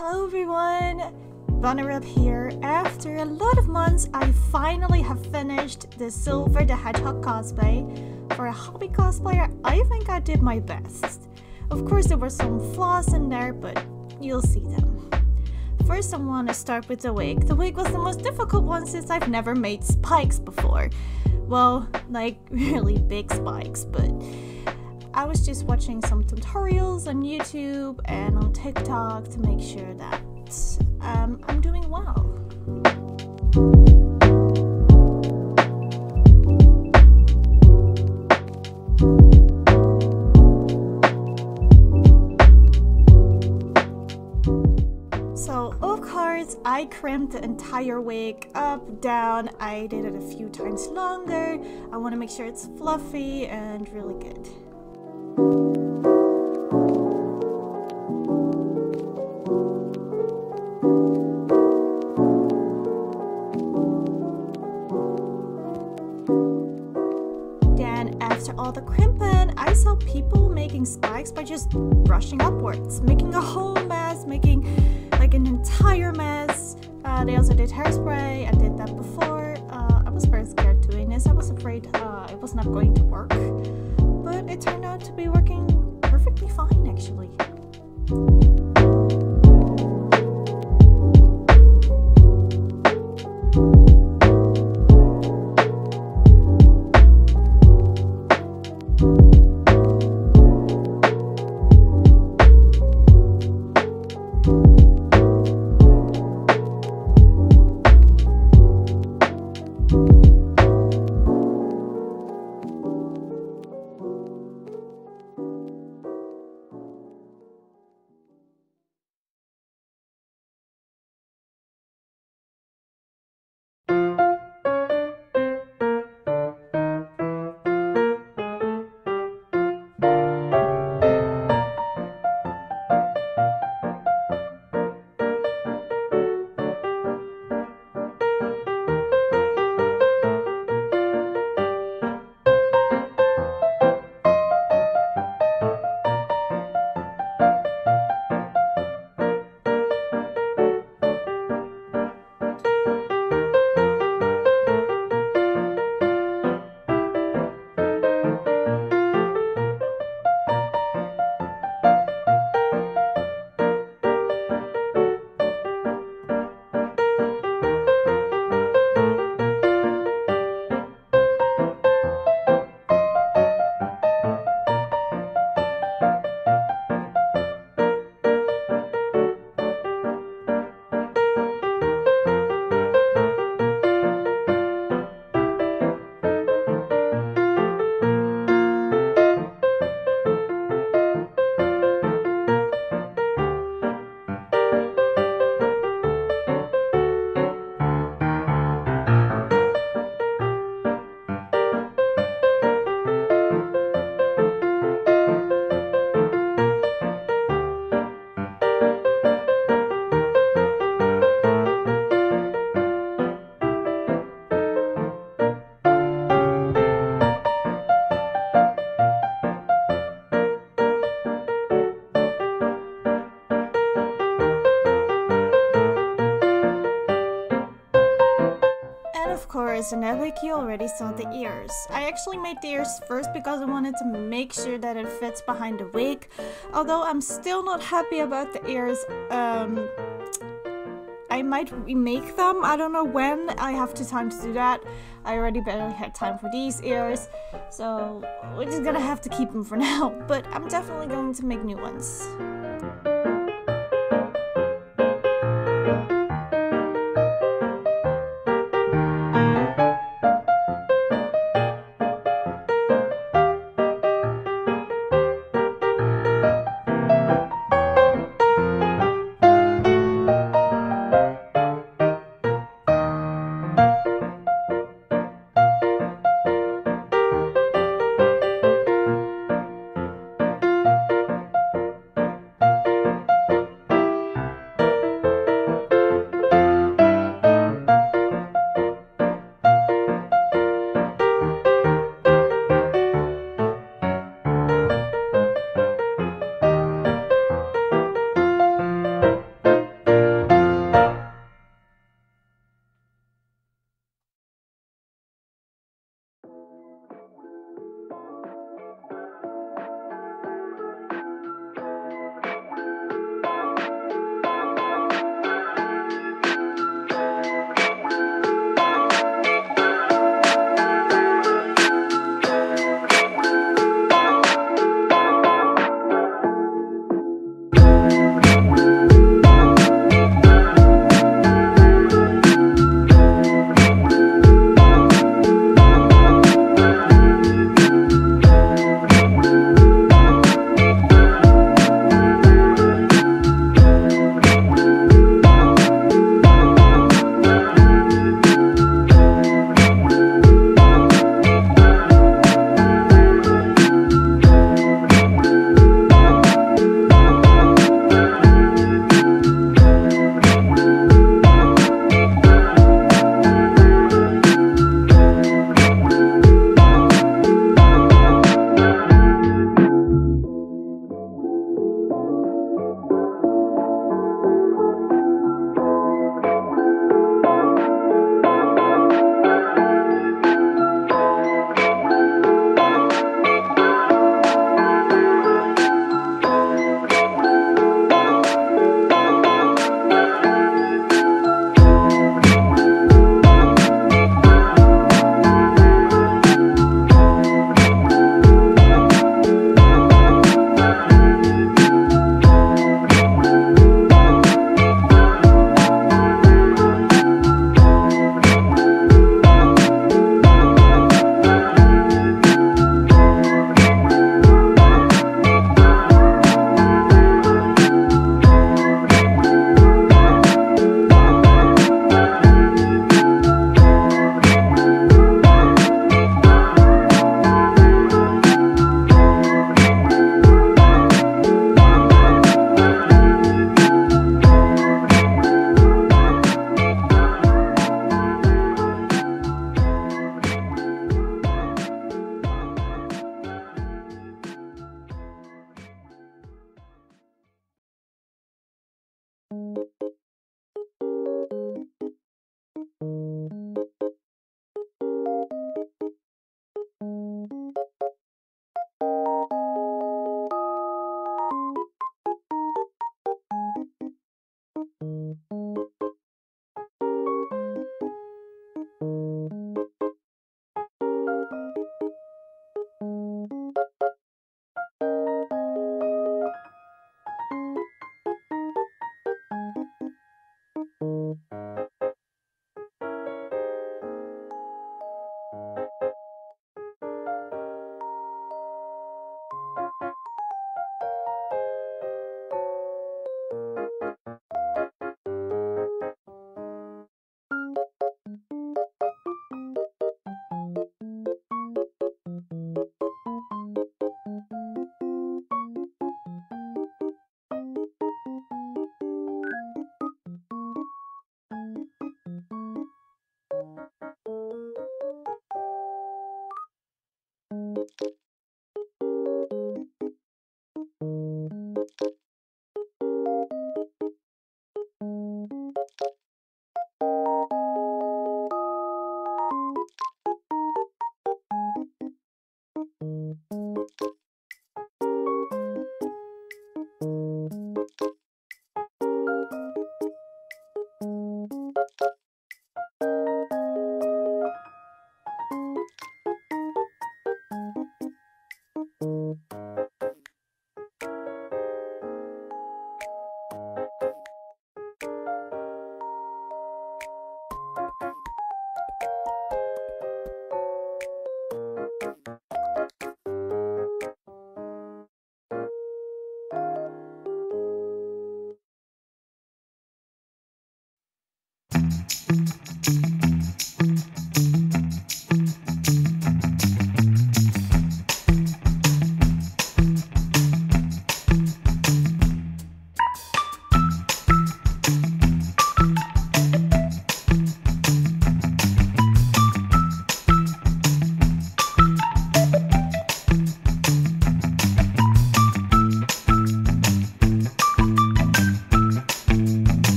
Hello everyone! Bunnerrup here. After a lot of months, I finally have finished the Silver the Hedgehog cosplay. For a hobby cosplayer, I think I did my best. Of course, there were some flaws in there, but you'll see them. First, I want to start with the wig. The wig was the most difficult one since I've never made spikes before. Well, like really big spikes, but I was just watching some tutorials on YouTube and on TikTok to make sure that I'm doing well. So, of course, I crimped the entire wig up, down. I did it a few times longer. I want to make sure it's fluffy and really good. Then after all the crimping, I saw people making spikes by just brushing upwards, making a whole mess, making like an entire mess. They also did hairspray. I did that before. I was very scared doing this. I was afraid it was not going to work. But it turned out to be working perfectly fine, actually. Of course, in that wig you already saw the ears. I actually made the ears first because I wanted to make sure that it fits behind the wig. Although I'm still not happy about the ears. I might remake them. I don't know when I have the time to do that. I already barely had time for these ears. So we're just gonna have to keep them for now. But I'm definitely going to make new ones.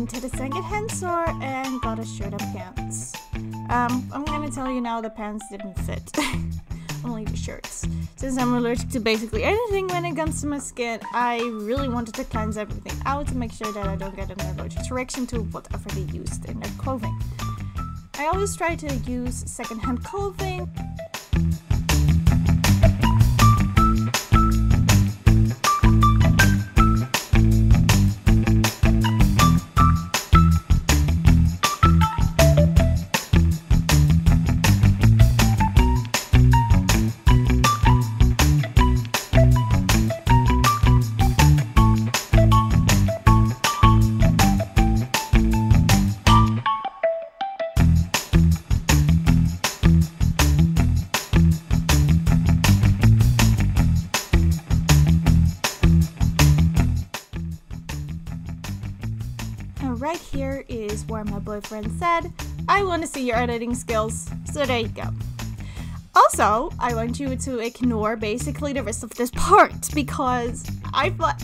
went to the second-hand store and got a shirt and pants. I'm gonna tell you now, the pants didn't fit. Only the shirts. Since I'm allergic to basically anything when it comes to my skin, I really wanted to cleanse everything out to make sure that I don't get an allergic reaction to whatever they used in their clothing. I always try to use second-hand clothing. Right here is where my boyfriend said, I want to see your editing skills, so there you go. Also, I want you to ignore basically the rest of this part, because I thought,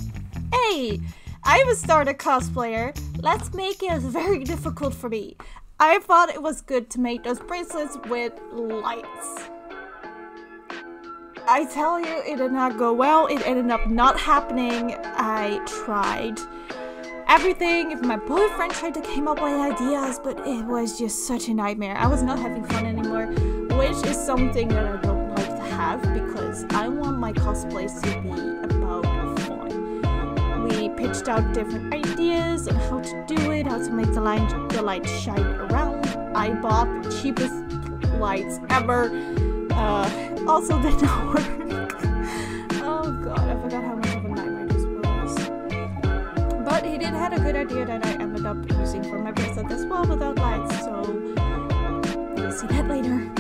hey, I'm a starter cosplayer, let's make it very difficult for me. I thought it was good to make those bracelets with lights. I tell you, it did not go well, it ended up not happening. I tried everything. If my boyfriend tried to come up with ideas, but it was just such a nightmare. I was not having fun anymore, which is something that I don't like to have, because I want my cosplays to be about fun. We pitched out different ideas on how to do it, how to make the light shine around. I bought the cheapest lights ever. Also did not work. Oh god, I forgot how much of a nightmare this was. But he did have a good idea that I ended up using for my bracelet as well without lights, so you'll see that later.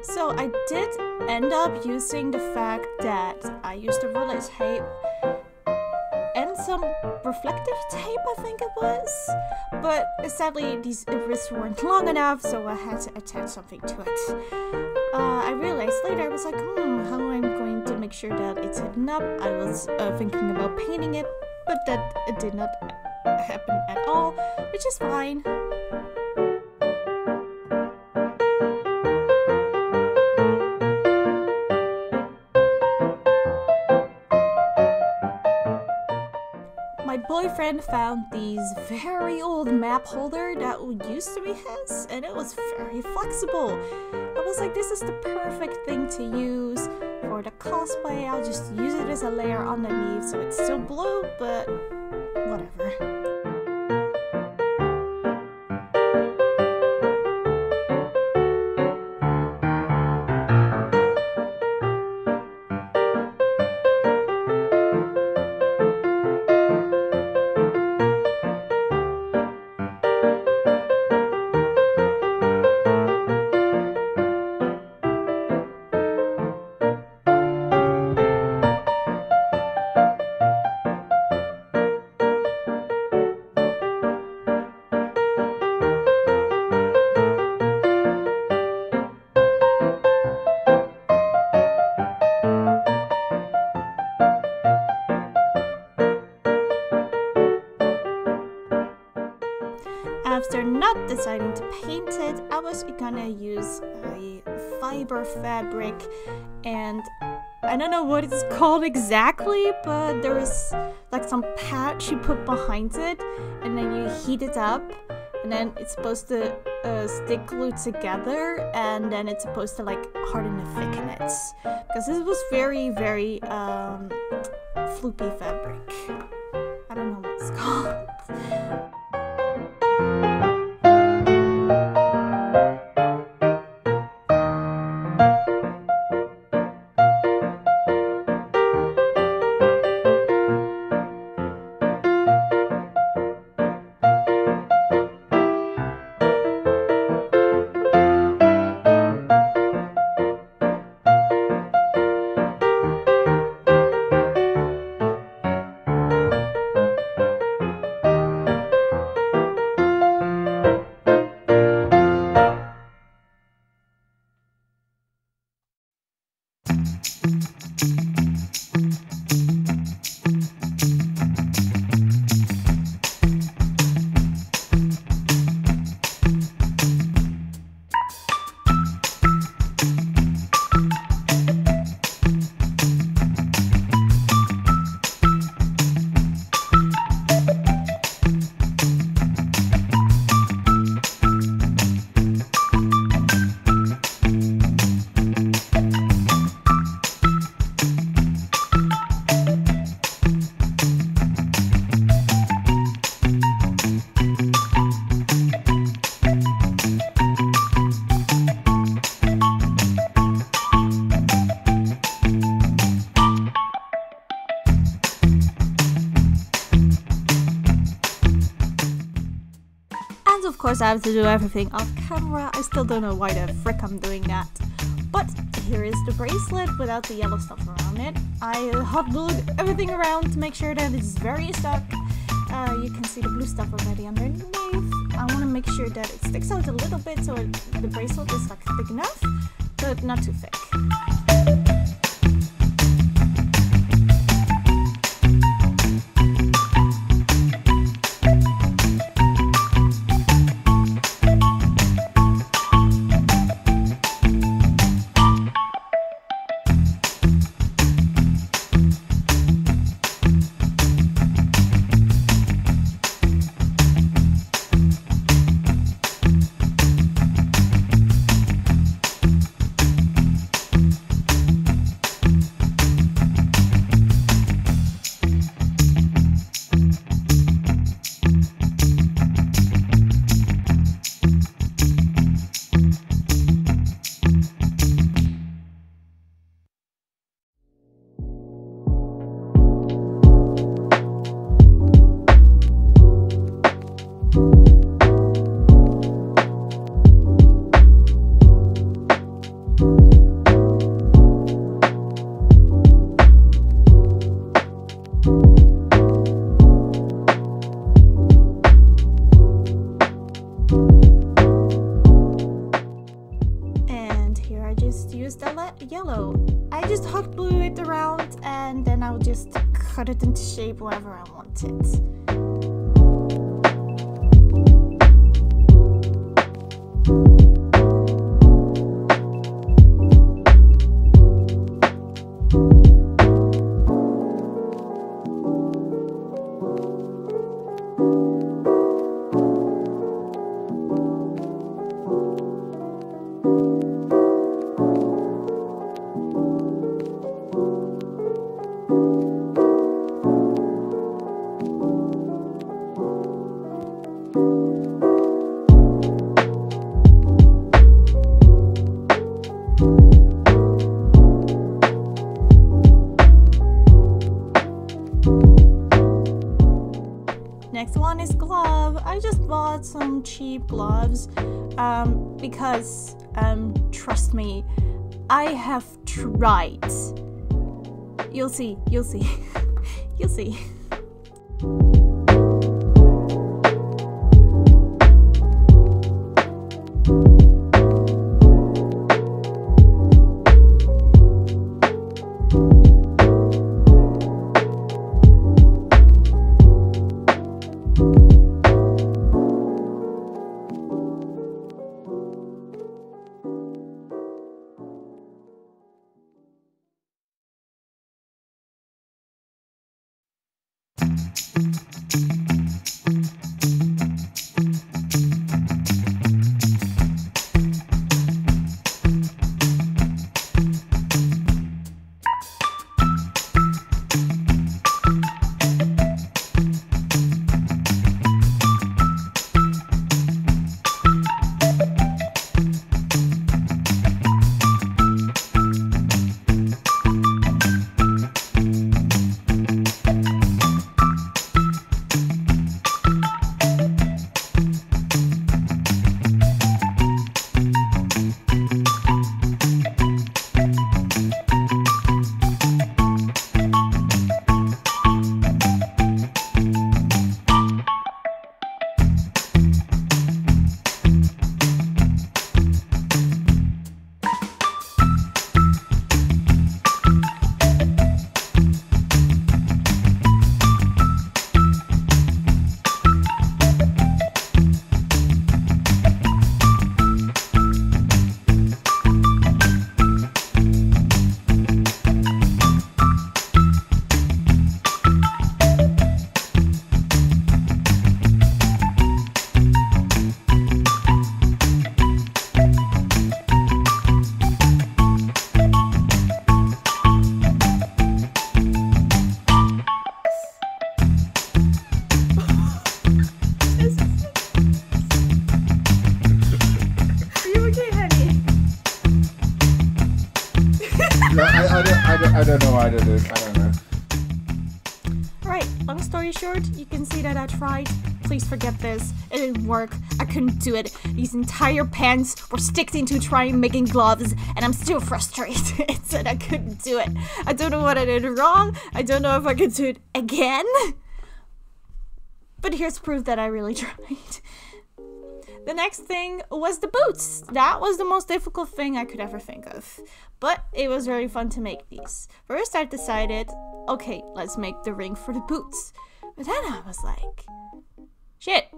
So I did end up using the fact that I used a roller tape and some reflective tape, I think it was. But sadly these wrists weren't long enough, so I had to attach something to it. I realized later, I was like, how am I going to make sure that it's hidden up? I was thinking about painting it, but that it did not happen at all, which is fine. My boyfriend found these very old map holder that used to be his, and it was very flexible. I was like, this is the perfect thing to use for the cosplay. I'll just use it as a layer underneath so it's still blue, but whatever. after not deciding to paint it, I was gonna use a fiber fabric, and I don't know what it's called exactly, but there is like some patch you put behind it, and then you heat it up, and then it's supposed to stick glued together, and then it's supposed to like harden and thicken it, because this was very floopy fabric. I don't know what it's called. Of course, I have to do everything off camera. I still don't know why the frick I'm doing that. But here is the bracelet without the yellow stuff around it. I hot glued everything around to make sure that it's very stuck. You can see the blue stuff already underneath. I want to make sure that it sticks out a little bit so the bracelet is like thick enough, but not too thick. Yellow. I just hot glue it around and then I'll just cut it into shape wherever I want it. Next one is glove. I just bought some cheap gloves because trust me, I have tried. You'll see, you'll see, you'll see. I don't know why I did it. I don't know. Alright, long story short, you can see that I tried. Please forget this. It didn't work. I couldn't do it. These entire pants were sticked into trying making gloves, and I'm still frustrated that I couldn't do it. I don't know what I did wrong. I don't know if I could do it again. But here's proof that I really tried. The next thing was the boots. That was the most difficult thing I could ever think of. But it was very fun to make these. First I decided, okay, let's make the ring for the boots. But then I was like, shit.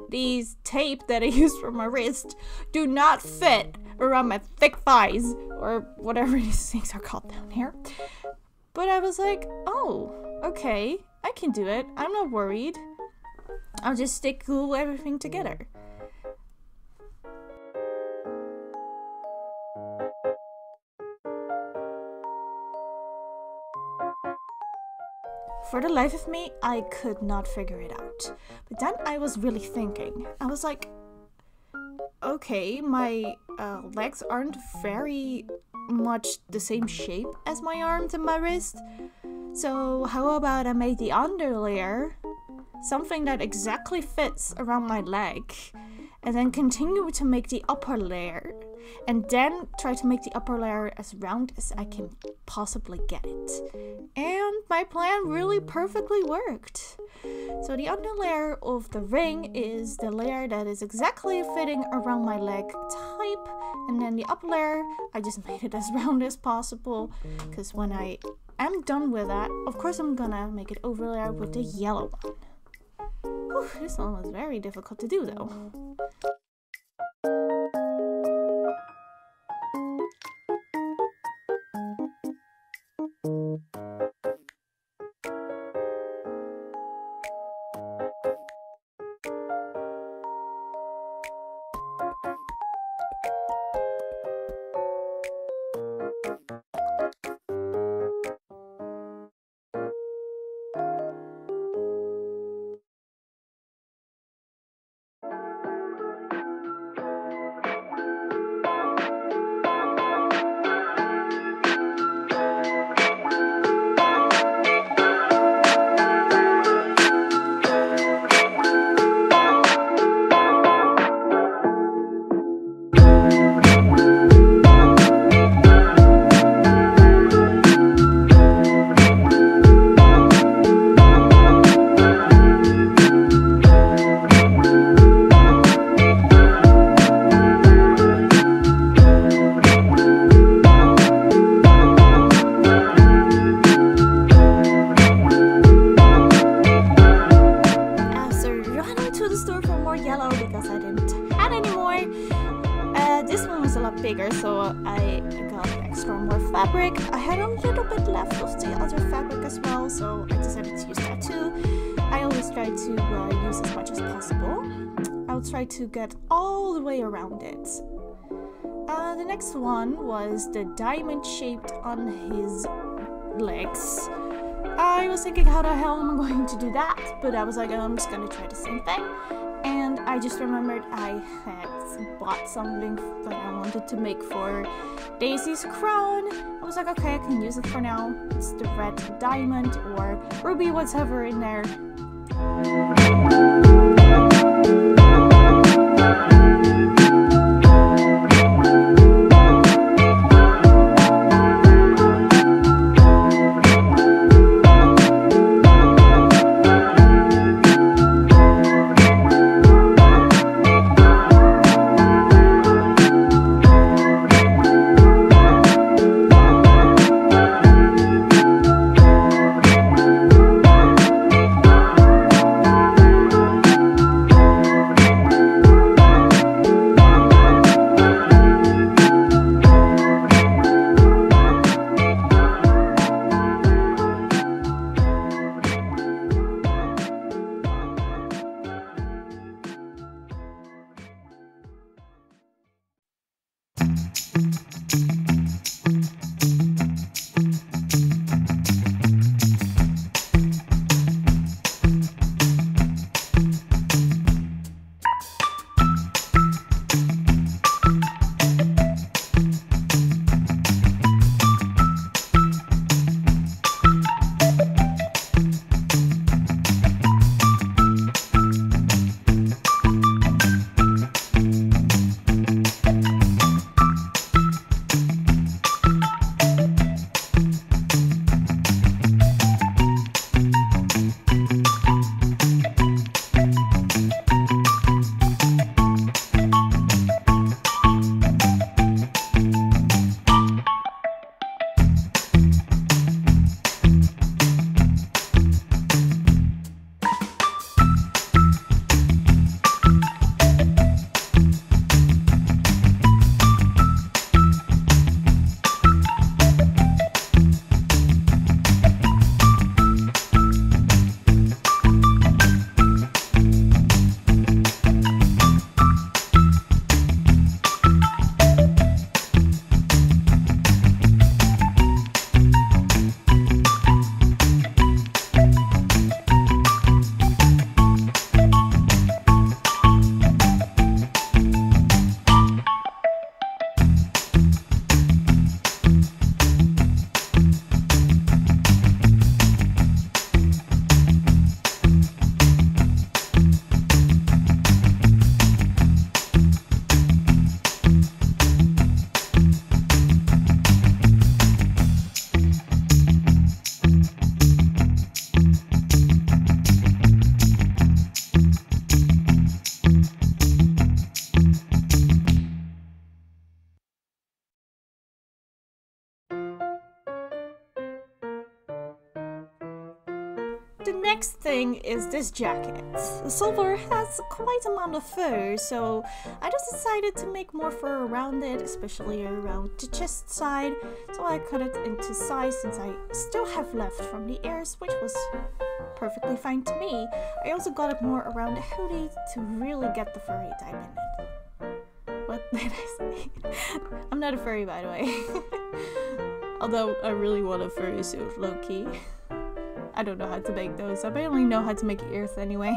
These tape that I use for my wrist do not fit around my thick thighs. Or whatever these things are called down here. But I was like, oh, okay, I can do it. I'm not worried. I'll just glue everything together. For the life of me, I could not figure it out. But then I was really thinking. I was like, okay, my legs aren't very much the same shape as my arms and my wrist. So how about I make the underlayer something that exactly fits around my leg, and then continue to make the upper layer, and then try to make the upper layer as round as I can possibly get it. And my plan really perfectly worked. So the underlayer of the ring is the layer that is exactly fitting around my leg type, and then the upper layer, I just made it as round as possible, because when I am done with that, of course I'm gonna make it overlay with the yellow one. Whew, this one was very difficult to do though. Bigger, so I got extra more fabric. I had a little bit left of the other fabric as well, so I decided to use that too. I always try to use as much as possible. I'll try to get all the way around it. The next one was the diamond shaped on his legs. I was thinking, how the hell am I going to do that? But I was like, I'm just gonna try the same thing. And I just remembered I had bought something that I wanted to make for Daisy's crown. I was like, okay, I can use it for now. It's the red diamond or ruby, whatever in there. next thing is this jacket. Silver has quite a amount of fur, so I just decided to make more fur around it, especially around the chest side. So I cut it into size since I still have left from the ears, which was perfectly fine to me. I also got it more around the hoodie to really get the furry type in it. What did I say? I'm not a furry, by the way. Although I really want a furry suit, low-key. I don't know how to make those. I barely know how to make ears anyway.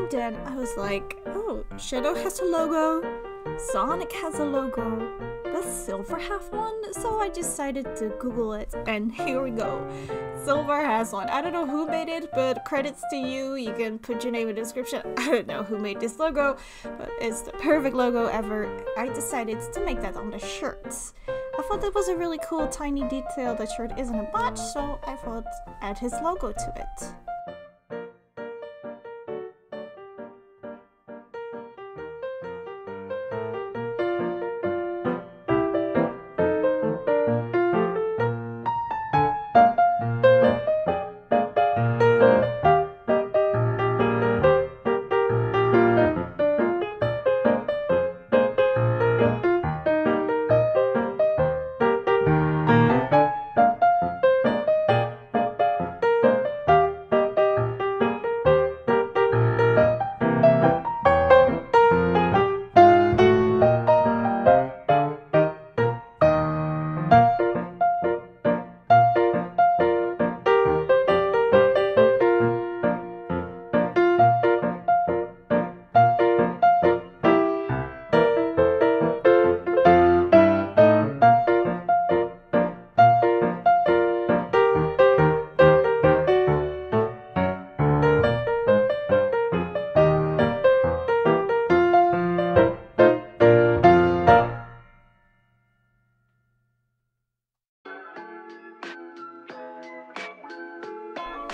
Then I was like, oh, Shadow has a logo, Sonic has a logo, does Silver have one? So I decided to Google it, and here we go. Silver has one. I don't know who made it, but credits to you. You can put your name in the description. I don't know who made this logo, but it's the perfect logo ever. I decided to make that on the shirts. I thought that was a really cool tiny detail. The shirt isn't a patch, so I thought add his logo to it.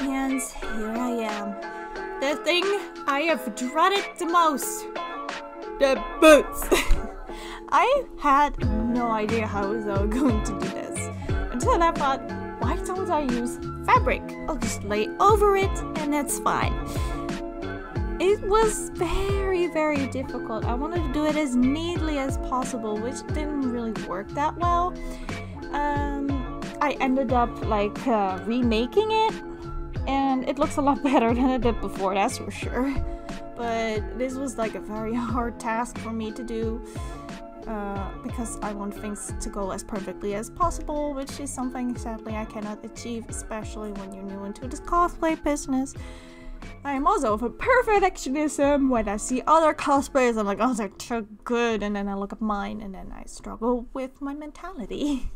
And here I am. The thing I have dreaded the most. The boots. I had no idea how I was going to do this. Until I thought, why don't I use fabric? I'll just lay over it and that's fine. It was very, very difficult. I wanted to do it as neatly as possible, which didn't really work that well. I ended up like remaking it, and it looks a lot better than it did before, that's for sure. But this was like a very hard task for me to do, because I want things to go as perfectly as possible, which is something sadly I cannot achieve, especially when you're new into this cosplay business. I am also of a perfectionism. When I see other cosplayers, I'm like, oh, they're too good, and then I look at mine and then I struggle with my mentality.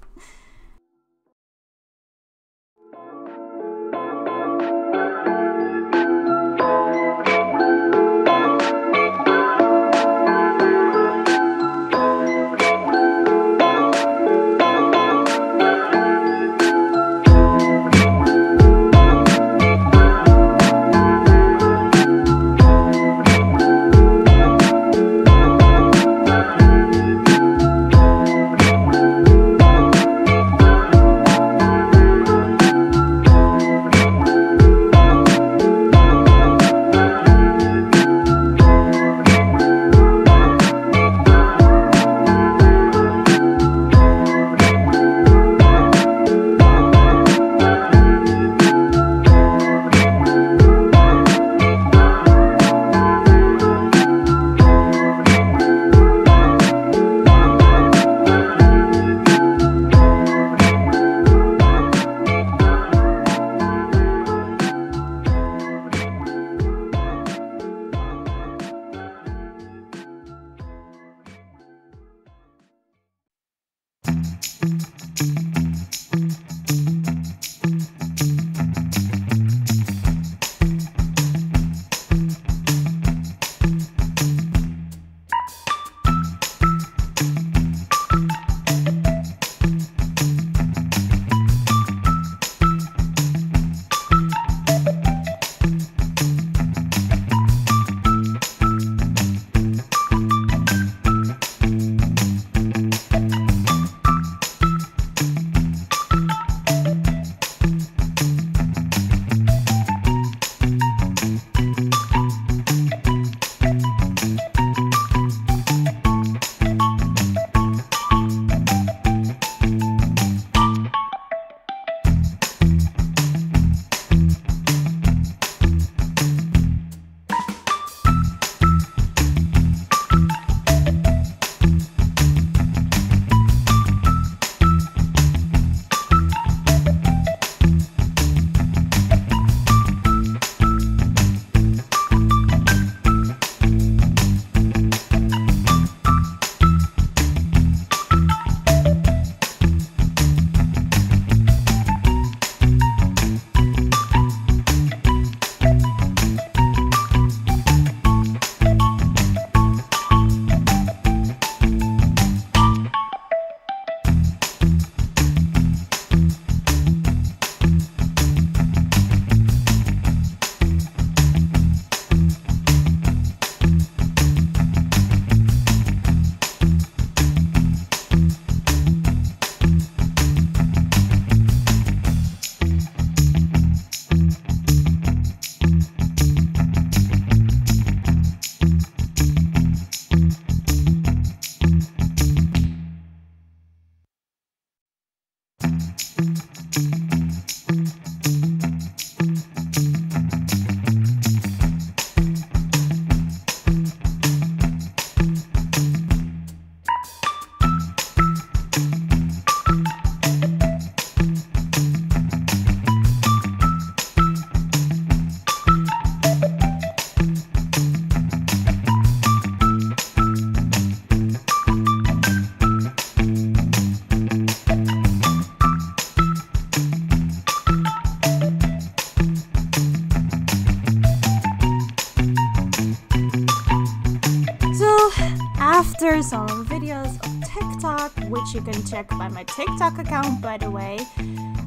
after some videos on TikTok, which you can check by my TikTok account, by the way,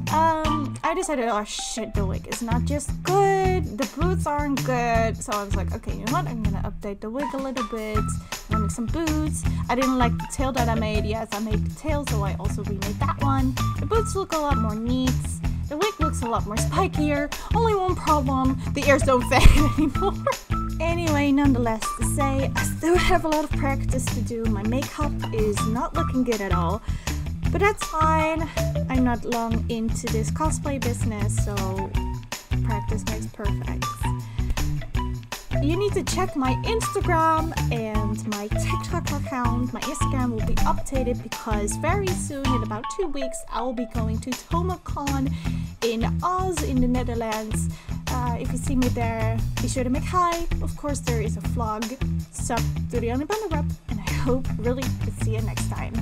I decided, oh shit, the wig is not just good, the boots aren't good. So I was like, okay, you know what, I'm gonna update the wig a little bit. I'm gonna make some boots. I didn't like the tail that I made. Yes, I made the tail, so I also remade that one. The boots look a lot more neat. The wig looks a lot more spikier. Only one problem, the ears don't fit anymore. Anyway, nonetheless to say, I still have a lot of practice to do. My makeup is not looking good at all. But that's fine. I'm not long into this cosplay business, so practice makes perfect. You need to check my Instagram and my TikTok account. My Instagram will be updated because very soon, in about 2 weeks, I will be going to TomaCon in Oz in the Netherlands. If you see me there, be sure to make hi. Of course, there is a vlog. Sup, doei on Bunnerrup, and I hope really to see you next time.